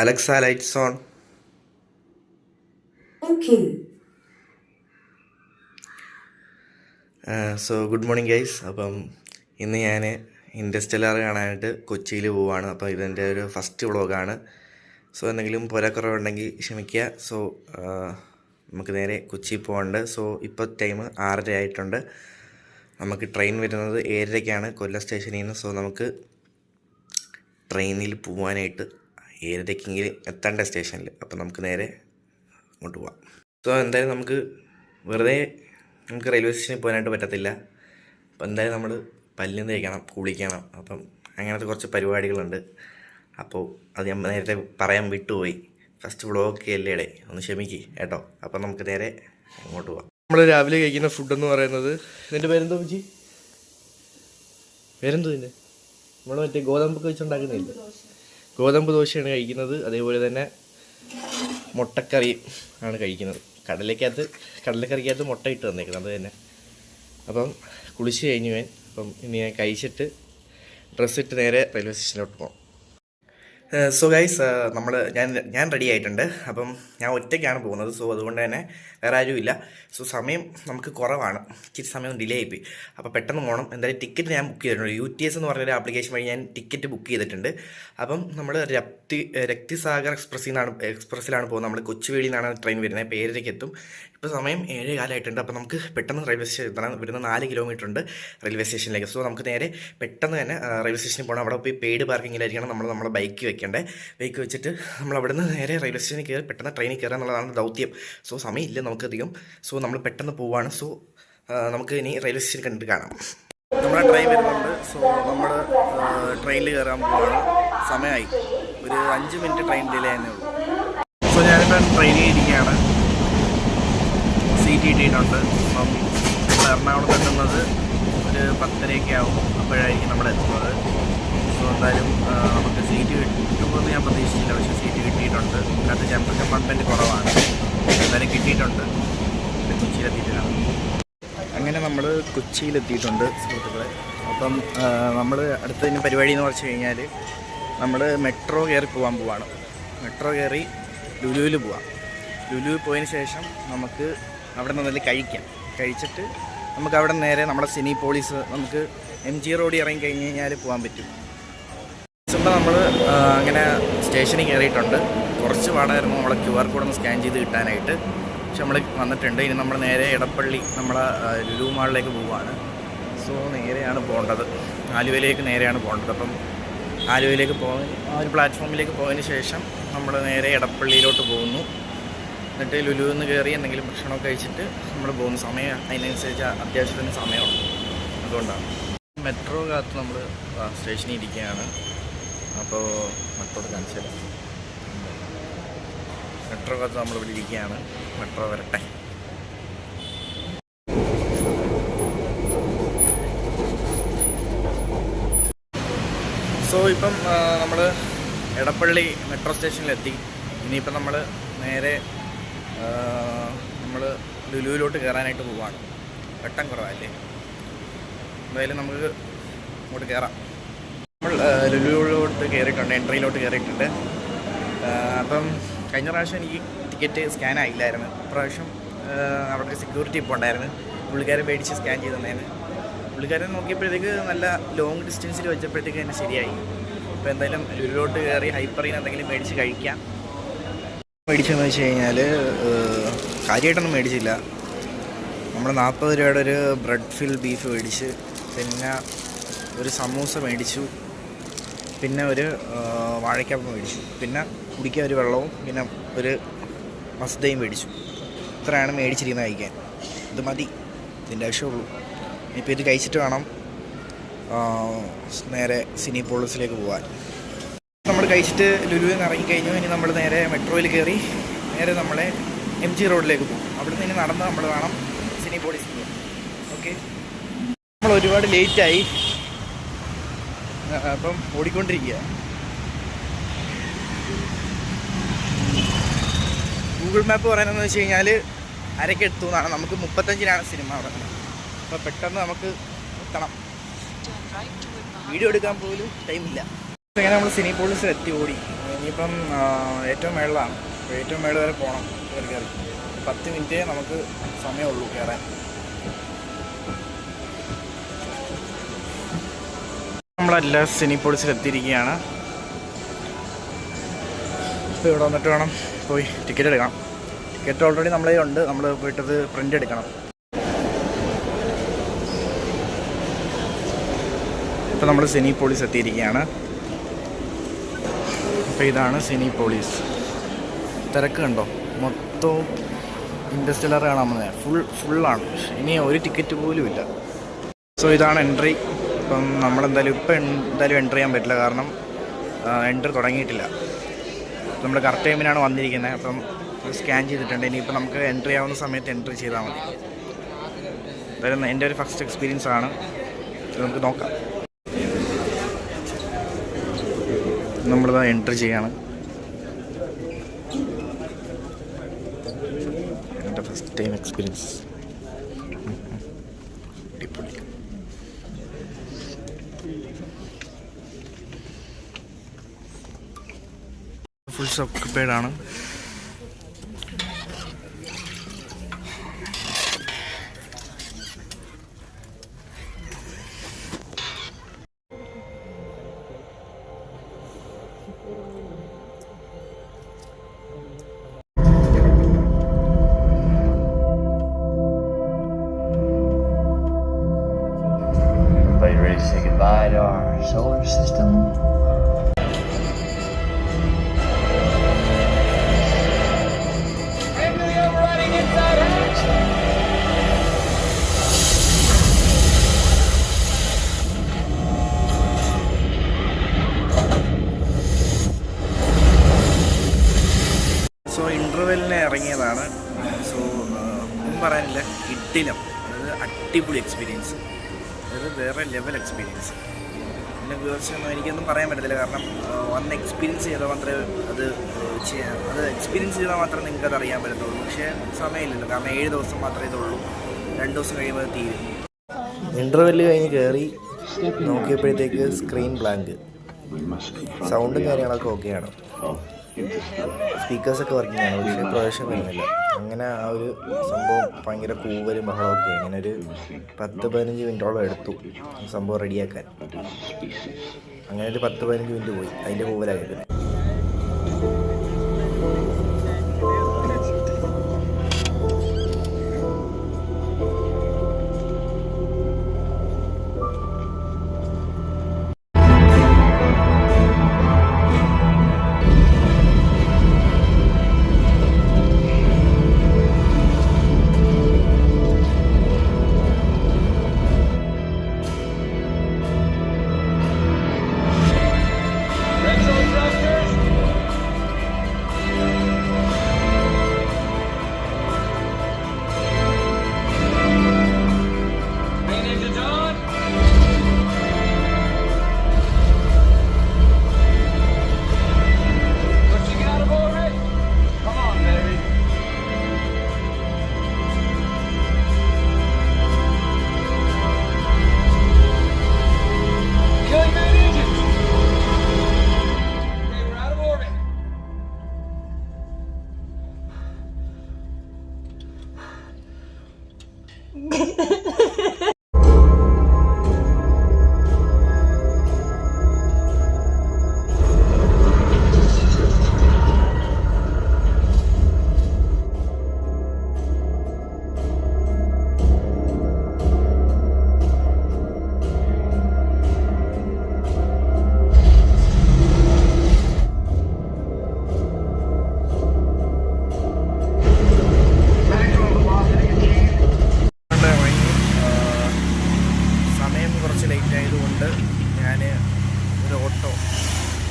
Alexa, lights on. Okay. So good morning guys. അപ്പം ഇന്ന് ഞാൻ ഇൻഡസ്റ്റെല്ലാർ കാണാനായിട്ട് കൊച്ചിയിൽ പോവുകയാണ്. അപ്പോൾ ഇതെൻ്റെ ഒരു ഫസ്റ്റ് വ്ളോഗാണ്. സോ എന്തെങ്കിലും പോരാക്കുറവുണ്ടെങ്കിൽ ക്ഷമിക്കുക. സോ നമുക്ക് നേരെ കൊച്ചിയിൽ പോകാനുണ്ട്. സോ ഇപ്പോൾ ടൈം 6:30 ആയിട്ടുണ്ട്. നമുക്ക് ട്രെയിൻ വരുന്നത് 7:30ക്കാണ് കൊല്ലം സ്റ്റേഷനിൽ നിന്ന്. സോ നമുക്ക് ട്രെയിനിൽ പോകാനായിട്ട് 7:30ക്കെങ്കിലും എത്തേണ്ട സ്റ്റേഷനിൽ. അപ്പോൾ നമുക്ക് നേരെ അങ്ങോട്ട് പോവാം. സോ എന്തായാലും നമുക്ക് റെയിൽവേ സ്റ്റേഷനിൽ പോകാനായിട്ട് പറ്റത്തില്ല. അപ്പോൾ എന്തായാലും നമ്മൾ പല്ലും തേക്കണം, കുളിക്കണം. അപ്പം അങ്ങനത്തെ കുറച്ച് പരിപാടികളുണ്ട്. അപ്പോൾ അത് ഞാൻ നേരത്തെ പറയാൻ വിട്ടുപോയി. ഫസ്റ്റ് വ്ളോഗൊക്കെ അല്ലേടെ, ഒന്ന് ക്ഷമിക്ക് കേട്ടോ. അപ്പം നമുക്ക് നേരെ അങ്ങോട്ട് പോവാം. നമ്മൾ രാവിലെ കഴിക്കുന്ന ഫുഡെന്ന് പറയുന്നത്, ഇതിൻ്റെ പേരെന്തോ വെച്ചി പേരെന്തോ ഇതിൻ്റെ നമ്മൾ മറ്റേ ഗോതമ്പൊക്കെ വെച്ചുണ്ടാക്കുന്നില്ല, ഗോതമ്പ് ദോശയാണ് കഴിക്കുന്നത്. അതേപോലെ തന്നെ മുട്ടക്കറിയും ആണ് കഴിക്കുന്നത്. കടലക്കറിക്കകത്ത് മുട്ട ഇട്ട് തന്നേക്കുന്നത് അത് തന്നെ. അപ്പം കുളിച്ച് കഴിഞ്ഞു ഞാൻ. അപ്പം ഇനി ഞാൻ കഴിച്ചിട്ട് ഡ്രസ്സിട്ട് നേരെ റെയിൽവേ സ്റ്റേഷനിലോട്ട് പോകാം. സോ ഗൈസ്, ഞാൻ റെഡി ആയിട്ടുണ്ട്. അപ്പം ഞാൻ ഒറ്റയ്ക്കാണ് പോകുന്നത്. സോ അതുകൊണ്ട് തന്നെ വേറെ ആരുമില്ല. സോ സമയം നമുക്ക് കുറവാണ്, ഇച്ചിരി സമയം ഡിലേ ആയിപ്പോയി. അപ്പോൾ പെട്ടെന്ന് പോകണം. എന്തായാലും ടിക്കറ്റ് ഞാൻ ബുക്ക് ചെയ്തിട്ടുണ്ട്. UTS എന്ന് പറഞ്ഞൊരു ആപ്ലിക്കേഷൻ വഴി ഞാൻ ടിക്കറ്റ് ബുക്ക് ചെയ്തിട്ടുണ്ട്. അപ്പം നമ്മൾ രക്തിസാഗർ എക്സ്പ്രസ്സിലാണ് പോകുന്നത്. നമ്മൾ കൊച്ചുവേളിയിൽ നിന്നാണ് ട്രെയിൻ വരുന്നത്. പേരിലേക്ക് എത്തും. ഇപ്പോൾ സമയം 7:15 ആയിട്ടുണ്ട്. അപ്പോൾ നമുക്ക് പെട്ടെന്ന് റെയിൽവേ സ്റ്റേഷൻ എത്തണം. ഇവിടുന്ന് 4 കിലോമീറ്റർ ഉണ്ട് റെയിൽവേ സ്റ്റേഷനിലേക്ക്. സോ നമുക്ക് നേരെ പെട്ടെന്ന് തന്നെ റെയിൽവേ സ്റ്റേഷനിൽ പോകണം. അവിടെ പോയി പെയ്ഡ് പാർക്കിങ്ങിലായിരിക്കണം നമ്മുടെ ബൈക്ക് ബൈക്ക് വെച്ചിട്ട് നമ്മൾ അവിടെ നിന്ന് നേരെ റെയിൽവേ സ്റ്റേഷനിൽ കയറി പെട്ടെന്ന് ട്രെയിനിൽ കയറുക എന്നുള്ളതാണ് ദൗത്യം. സോ സമയമില്ല നമുക്കധികം. സോ നമ്മൾ പെട്ടെന്ന് പോവുകയാണ്. സോ നമുക്ക് ഇനി റെയിൽവേ സ്റ്റേഷൻ കണ്ടിട്ട് കാണാം. നമ്മുടെ ട്രെയിൻ വരുന്നുണ്ട്. സോ നമ്മൾ ട്രെയിനിൽ കയറാൻ പോവുകയാണ്. സമയമായി, ഒരു 5 മിനിറ്റ് ട്രെയിൻ ഡിലേ തന്നെ ഉള്ളൂ. സോ ഞാനിപ്പോൾ ട്രെയിനിൽ ഇരിക്കുകയാണ്. സീറ്റ് കിട്ടിയിട്ടുണ്ട്. അപ്പം നമ്മൾ എറണാകുളത്ത് എത്തുന്നത് ഒരു 10:30 ആവും. അപ്പോഴായിരിക്കും നമ്മൾ എത്തുന്നത്. സോ എന്തായാലും നമുക്ക് സീറ്റ് കിട്ടുമെന്ന് ഞാൻ പ്രതീക്ഷിച്ചില്ല. പക്ഷേ സീറ്റ് കിട്ടിയിട്ടുണ്ട്. അതിനകത്ത് ജനറൽ കമ്പാർട്ട്മെൻറ്റ് കുറവാണ്. എന്തായാലും കിട്ടിയിട്ടുണ്ട്. കൊച്ചിയിലെത്തിയിട്ടില്ല. അങ്ങനെ നമ്മൾ കൊച്ചിയിലെത്തിയിട്ടുണ്ട് സുഹൃത്തുക്കളെ. അപ്പം നമ്മൾ അടുത്തതിന് പരിപാടി എന്ന് പറഞ്ഞു കഴിഞ്ഞാൽ നമ്മൾ മെട്രോ കയറി പോകാൻ പോവാണ്. മെട്രോ കയറി ലുലുവിൽ പോവാം. ലുലുവിൽ പോയതിന് ശേഷം നമുക്ക് അവിടെ നിന്ന് കഴിച്ചിട്ട് നമുക്ക് അവിടെ നേരെ നമ്മുടെ സിനിപോളിസ്, നമുക്ക് MG റോഡിൽ ഇറങ്ങി കഴിഞ്ഞ് കഴിഞ്ഞാൽ പോകാൻ പറ്റും. ഇപ്പോൾ നമ്മൾ അങ്ങനെ സ്റ്റേഷനിൽ കയറിയിട്ടുണ്ട്. കുറച്ച് പാടായിരുന്നു നമ്മളെ QR കോഡ് ഒന്ന് സ്കാൻ ചെയ്ത് കിട്ടാനായിട്ട്. പക്ഷെ നമ്മൾ വന്നിട്ടുണ്ട്. ഇനി നമ്മൾ നേരെ ഇടപ്പള്ളി നമ്മളെ ലുലു മാളിലേക്ക് പോവുകയാണ്. സോ നേരെയാണ് പോകേണ്ടത്, ആലുവയിലേക്ക് നേരെയാണ് പോകേണ്ടത്. അപ്പം ആലുവയിലേക്ക് ആ ഒരു പ്ലാറ്റ്ഫോമിലേക്ക് പോയതിന് ശേഷം നമ്മൾ നേരെ ഇടപ്പള്ളിയിലോട്ട് പോകുന്നു. എന്നിട്ട് ലുലുവിൽ നിന്ന് കയറി എന്തെങ്കിലും ഭക്ഷണമൊക്കെ കഴിച്ചിട്ട് നമ്മൾ പോകുന്ന സമയം അതിനനുസരിച്ച് അത്യാവശ്യത്തിന് സമയമുണ്ട്. അതുകൊണ്ടാണ് മെട്രോ കാത്ത് നമ്മൾ സ്റ്റേഷനിൽ ഇരിക്കുകയാണ്. അപ്പോൾ മെട്രോ കാണിച്ചു തരാം. മെട്രോ കാത്ത് നമ്മളിവിടെ ഇരിക്കുകയാണ്. മെട്രോ വരട്ടെ. സോ ഇപ്പം നമ്മൾ എടപ്പള്ളി മെട്രോ സ്റ്റേഷനിലെത്തി. ഇനിയിപ്പം നമ്മൾ നേരെ നമ്മൾ ലുലുവിലോട്ട് കയറാനായിട്ട് പോവുകയാണ്. വെട്ടം കുറവല്ലേ, എന്തായാലും നമുക്ക് അങ്ങോട്ട് കയറാം. നമ്മൾ ലുലുവിലോട്ട് കയറിയിട്ടുണ്ട്, എൻട്രിയിലോട്ട് കയറിയിട്ടുണ്ട്. അപ്പം കഴിഞ്ഞ പ്രാവശ്യം എനിക്ക് ടിക്കറ്റ് സ്കാൻ ആയില്ലായിരുന്നു. ഇപ്രാവശ്യം അവിടെ സെക്യൂരിറ്റി ഇപ്പോൾ ഉണ്ടായിരുന്നു. പുള്ളിക്കാരൻ മേടിച്ച് സ്കാൻ ചെയ്ത് തന്നേന്. പുള്ളിക്കാരൻ നോക്കിയപ്പോഴത്തേക്ക് നല്ല ലോങ് ഡിസ്റ്റൻസിൽ വെച്ചപ്പോഴത്തേക്ക് തന്നെ ശരിയായി. അപ്പോൾ എന്തായാലും ലുലുവിലോട്ട് കയറി ഹൈപ്പറിൽ നിന്ന് എന്തെങ്കിലും മേടിച്ച് കഴിക്കാം. മേടിച്ചെന്ന് വെച്ച് കഴിഞ്ഞാൽ കാര്യമായിട്ടൊന്നും മേടിച്ചില്ല. നമ്മൾ 40 രൂപയുടെ ഒരു ബ്രെഡ് ഫിൽ ബീഫ് മേടിച്ച്, പിന്നെ ഒരു സമൂസ മേടിച്ചു, പിന്നെ ഒരു വാഴയ്ക്കപ്പം മേടിച്ചു, പിന്നെ കുടിക്കാൻ ഒരു വെള്ളവും, പിന്നെ ഒരു മസ്തയും മേടിച്ചു. ഇത്രയാണ് മേടിച്ചിരിക്കുന്നത് കഴിക്കാൻ. ഇത് മതി, ഇതിൻ്റെ ആവശ്യമുള്ളൂ. ഇനിയിപ്പോൾ ഇത് കഴിച്ചിട്ട് വേണം നേരെ സിനിപോളിസിലേക്ക് പോകാൻ. നമ്മൾ കഴിച്ചിട്ട് ലുലുവിൽ നിന്ന് ഇറങ്ങിക്കഴിഞ്ഞു. ഇനി നമ്മൾ നേരെ മെട്രോയിൽ കയറി നേരെ നമ്മളെ MG റോഡിലേക്ക് പോകും. അവിടെ നിന്ന് ഇനി നടന്ന് നമ്മൾ വേണം സിനിപോളിസിൽ പോകാൻ. ഓക്കെ, നമ്മൾ ഒരുപാട് ലേറ്റായി. അപ്പം ഓടിക്കൊണ്ടിരിക്കുക. ഗൂഗിൾ മാപ്പ് പറയുന്നതെന്ന് വെച്ച് കഴിഞ്ഞാൽ 1:30 എത്തു എന്നാണ്. നമുക്ക് 35-നാണ് സിനിമ തുടങ്ങുന്നത്. അപ്പോൾ പെട്ടെന്ന് നമുക്ക് എത്തണം. വീഡിയോ എടുക്കാൻ പോലും ടൈമില്ല. ഇങ്ങനെ നമ്മൾ സിനിപോളിസിൽ എത്തി ഓടി. ഇനിയിപ്പം ഏറ്റവും മേളിലാണ്. ഏറ്റവും മേളിൽ വരെ പോകണം. കയറി 10 മിനിറ്റേ നമുക്ക് സമയമുള്ളൂ കയറാൻ. നമ്മളെല്ലാം സിനിപോളിസിൽ എത്തിയിരിക്കുകയാണ്. ഇപ്പോൾ ഇവിടെ വന്നിട്ട് വേണം പോയി ടിക്കറ്റ് എടുക്കണം. ടിക്കറ്റ് ഓൾറെഡി നമ്മളേ ഉണ്ട്. നമ്മൾ പോയിട്ടത് പ്രിൻ്റ് എടുക്കണം. ഇപ്പോൾ നമ്മൾ സിനിപോളിസ് എത്തിയിരിക്കുകയാണ്. അപ്പോൾ ഇതാണ് സിനിപോളിസ്. തിരക്ക് കണ്ടോ? മൊത്തവും ഇൻഡസ്ട്രിയലർ കാണാൻ വന്നത് ഫുള്ളാണ്. ഇനി ഒരു ടിക്കറ്റ് പോലും ഇല്ല. സോ ഇതാണ് എൻട്രി. ഇപ്പം നമ്മളെന്തായാലും എന്തായാലും എൻട്രി ചെയ്യാൻ പറ്റില്ല, കാരണം എൻട്രി തുടങ്ങിയിട്ടില്ല. നമ്മൾ കറക്റ്റ് ടൈമിനാണ് വന്നിരിക്കുന്നത്. അപ്പം സ്കാൻ ചെയ്തിട്ടുണ്ട്. ഇനിയിപ്പോൾ നമുക്ക് എൻട്രി ആവുന്ന സമയത്ത് എൻട്രി ചെയ്താൽ മതി. എന്തായാലും എൻ്റെ ഒരു ഫസ്റ്റ് എക്സ്പീരിയൻസ് ആണ്. നമുക്ക് നോക്കാം. നമ്മളിത് എൻട്രി ചെയ്യാണ്. എൻ്റെ first time experience. Full occupied ആണ്. Ready to say goodbye to our solar system? So ഇൻ്റർവെല്ലിന് ഇറങ്ങിയതാണ്. സോ ഒന്നും പറയാനില്ല, കിട്ടില്ല. അതായത് അടിപൊളി എക്സ്പീരിയൻസ്, അതായത് വേറെ ലെവൽ എക്സ്പീരിയൻസ്. പിന്നെ തീർച്ചയായും എനിക്കൊന്നും പറയാൻ പറ്റത്തില്ല, കാരണം വന്ന് എക്സ്പീരിയൻസ് ചെയ്താൽ മാത്രമേ അത് എക്സ്പീരിയൻസ് ചെയ്താൽ മാത്രമേ നിങ്ങൾക്കത് അറിയാൻ പറ്റത്തുള്ളൂ. പക്ഷേ സമയമില്ലല്ലോ, കാരണം 7 ദിവസം മാത്രമേ ഇതുള്ളൂ. 2 ദിവസം കഴിയുമ്പോൾ അത് തീരും. ഇൻ്റർവെല്ല് കഴിഞ്ഞ് കയറി നോക്കിയപ്പോഴത്തേക്ക് സ്ക്രീൻ ബ്ലാങ്ക്. സൗണ്ടും കാര്യങ്ങളൊക്കെ ഓക്കെയാണ്, സ്പീക്കേഴ്സൊക്കെ വർക്കിംഗ് ആണ്, പക്ഷേ പ്രവേശനം വരുന്നില്ല. അങ്ങനെ ആ ഒരു സംഭവം ഭയങ്കര കൂവലും ബഹളമൊക്കെ. ഇങ്ങനെ ഒരു 10-15 മിനിറ്റോളം എടുത്തു സംഭവം റെഡിയാക്കാൻ. അങ്ങനെ ഒരു 10-15 മിനിറ്റ് പോയി അതിൻ്റെ കൂവലായിട്ട്.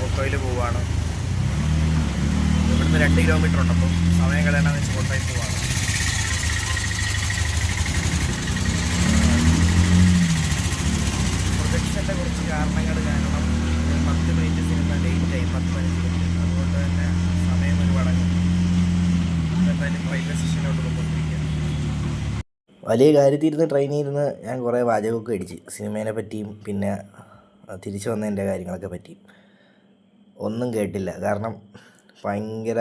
ഓട്ടോയിൽ പോവുകയാണ്. ഇവിടുന്ന് 2 കിലോമീറ്റർ ഉണ്ട്. അപ്പം സമയം കളയണമെന്ന് വെച്ച് ഓട്ടോയിൽ പോവാണ്. പ്രൊജക്ഷൻ്റെ കുറച്ച് കാരണങ്ങൾ കാരണം 10 മിനിറ്റ് സിനിമ ലേറ്റായി, 10-15 മിനിറ്റ്. അതുകൊണ്ട് തന്നെ സമയം ഒരു മടങ്ങും. എന്തായാലും റെയിൽവേ സ്റ്റേഷനിലോട്ട് കൊണ്ടുപോയിരിക്കുക. വലിയ കാര്യത്തിരുന്ന് ട്രെയിനിരുന്ന് ഞാൻ കുറേ വാചകമൊക്കെ അടിച്ച് സിനിമേനെ പറ്റിയും പിന്നെ തിരിച്ചു വന്നതിൻ്റെ കാര്യങ്ങളൊക്കെ പറ്റിയും. ഒന്നും കേട്ടില്ല. കാരണം ഭയങ്കര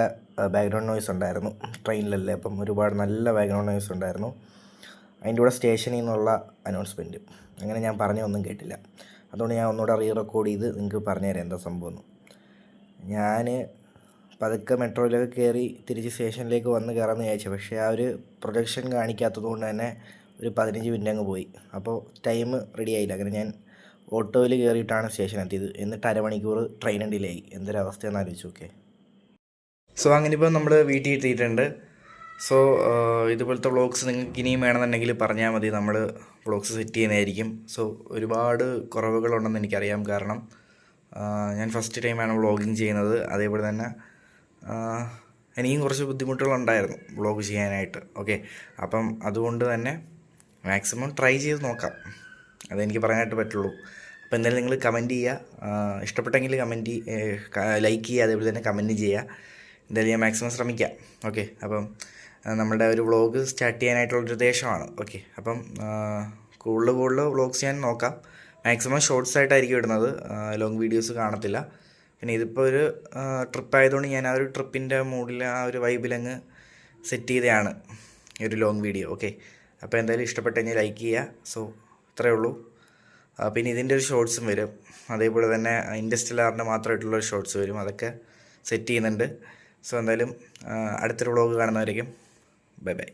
ബാക്ക്ഗ്രൗണ്ട് നോയ്സ് ഉണ്ടായിരുന്നു. ട്രെയിനിലല്ലേ, അപ്പം ഒരുപാട് നല്ല ബാക്ക്ഗ്രൗണ്ട് നോയ്സ് ഉണ്ടായിരുന്നു. അതിൻ്റെ കൂടെ സ്റ്റേഷനിൽ നിന്നുള്ള അനൗൺസ്മെൻറ്റ്, അങ്ങനെ ഞാൻ പറഞ്ഞൊന്നും കേട്ടില്ല. അതുകൊണ്ട് ഞാൻ ഒന്നുകൂടെ റീറെക്കോർഡ് ചെയ്ത് നിങ്ങൾക്ക് പറഞ്ഞുതരാം എന്താ സംഭവം. ഞാൻ പതുക്കെ മെട്രോയിലൊക്കെ കയറി തിരിച്ച് സ്റ്റേഷനിലേക്ക് വന്ന് കയറാമെന്ന് വിചാരിച്ചു. പക്ഷേ ആ ഒരു പ്രൊജക്ഷൻ കാണിക്കാത്തത് കൊണ്ട് തന്നെ ഒരു 15 മിനിറ്റ് അങ്ങ് പോയി. അപ്പോൾ ടൈം റെഡി ആയില്ല. അങ്ങനെ ഞാൻ ഓട്ടോയിൽ കയറിയിട്ടാണ് സ്റ്റേഷൻ എത്തിയത്. എന്നിട്ട് അരമണിക്കൂർ ട്രെയിൻ ഡിലേ ആയി. എന്തൊരവസ്ഥയെന്ന് ആലോചിച്ചു. ഓക്കെ, സോ അങ്ങനെ ഇപ്പോൾ നമ്മൾ വീട്ടിൽ എത്തിയിട്ടുണ്ട്. സോ ഇതുപോലത്തെ വ്ളോഗ്സ് നിങ്ങൾക്ക് ഇനിയും വേണമെന്നുണ്ടെങ്കിൽ പറഞ്ഞാൽ മതി, നമ്മൾ വ്ളോഗ്സ് സെറ്റ് ചെയ്യുന്നതായിരിക്കും. സോ ഒരുപാട് കുറവുകളുണ്ടെന്ന് എനിക്കറിയാം. കാരണം ഞാൻ ഫസ്റ്റ് ടൈമാണ് വ്ളോഗിങ് ചെയ്യുന്നത്. അതേപോലെ തന്നെ എനിക്കും കുറച്ച് ബുദ്ധിമുട്ടുകളുണ്ടായിരുന്നു വ്ളോഗ് ചെയ്യാനായിട്ട്. ഓക്കെ, അപ്പം അതുകൊണ്ട് തന്നെ മാക്സിമം ട്രൈ ചെയ്ത് നോക്കാം, അതെനിക്ക് പറയാനായിട്ട് പറ്റുള്ളൂ. അപ്പോൾ എന്തായാലും നിങ്ങൾ കമൻറ്റ് ചെയ്യുക, ഇഷ്ടപ്പെട്ടെങ്കിൽ ലൈക്ക് ചെയ്യുക, അതേപോലെ തന്നെ കമൻറ്റ് ചെയ്യുക. എന്തായാലും ഞാൻ മാക്സിമം ശ്രമിക്കാം. ഓക്കെ, അപ്പം നമ്മുടെ ഒരു വ്ളോഗ് സ്റ്റാർട്ട് ചെയ്യാനായിട്ടുള്ളൊരു ഉദ്ദേശമാണ്. ഓക്കെ, അപ്പം കൂടുതൽ വ്ളോഗ്സ് ഞാൻ നോക്കാം. മാക്സിമം ഷോർട്സ് ആയിട്ടായിരിക്കും ഇടുന്നത്, ലോങ് വീഡിയോസ് കാണത്തില്ല. പിന്നെ ഇതിപ്പോൾ ഒരു ട്രിപ്പ് ആയതുകൊണ്ട് ഞാൻ ആ ഒരു ട്രിപ്പിൻ്റെ മൂഡിൽ, ആ ഒരു വൈബിലങ്ങ് സെറ്റ് ചെയ്തതാണ് ഈ ഒരു ലോങ് വീഡിയോ. ഓക്കെ, അപ്പോൾ എന്തായാലും ഇഷ്ടപ്പെട്ടെങ്കിൽ ലൈക്ക് ചെയ്യുക. സോ ഇത്രയേ ഉള്ളൂ. പിന്നെ ഇതിൻ്റെ ഒരു ഷോർട്സും വരും, അതേപോലെ തന്നെ ഇൻഡസ്ട്രിയലാറിൻ്റെ മാത്രമായിട്ടുള്ളൊരു ഷോർട്സ് വരും, അതൊക്കെ സെറ്റ് ചെയ്യുന്നുണ്ട്. സോ എന്തായാലും അടുത്തൊരു വ്ളോഗ് കാണുന്നവരേക്കും ബൈ ബൈ.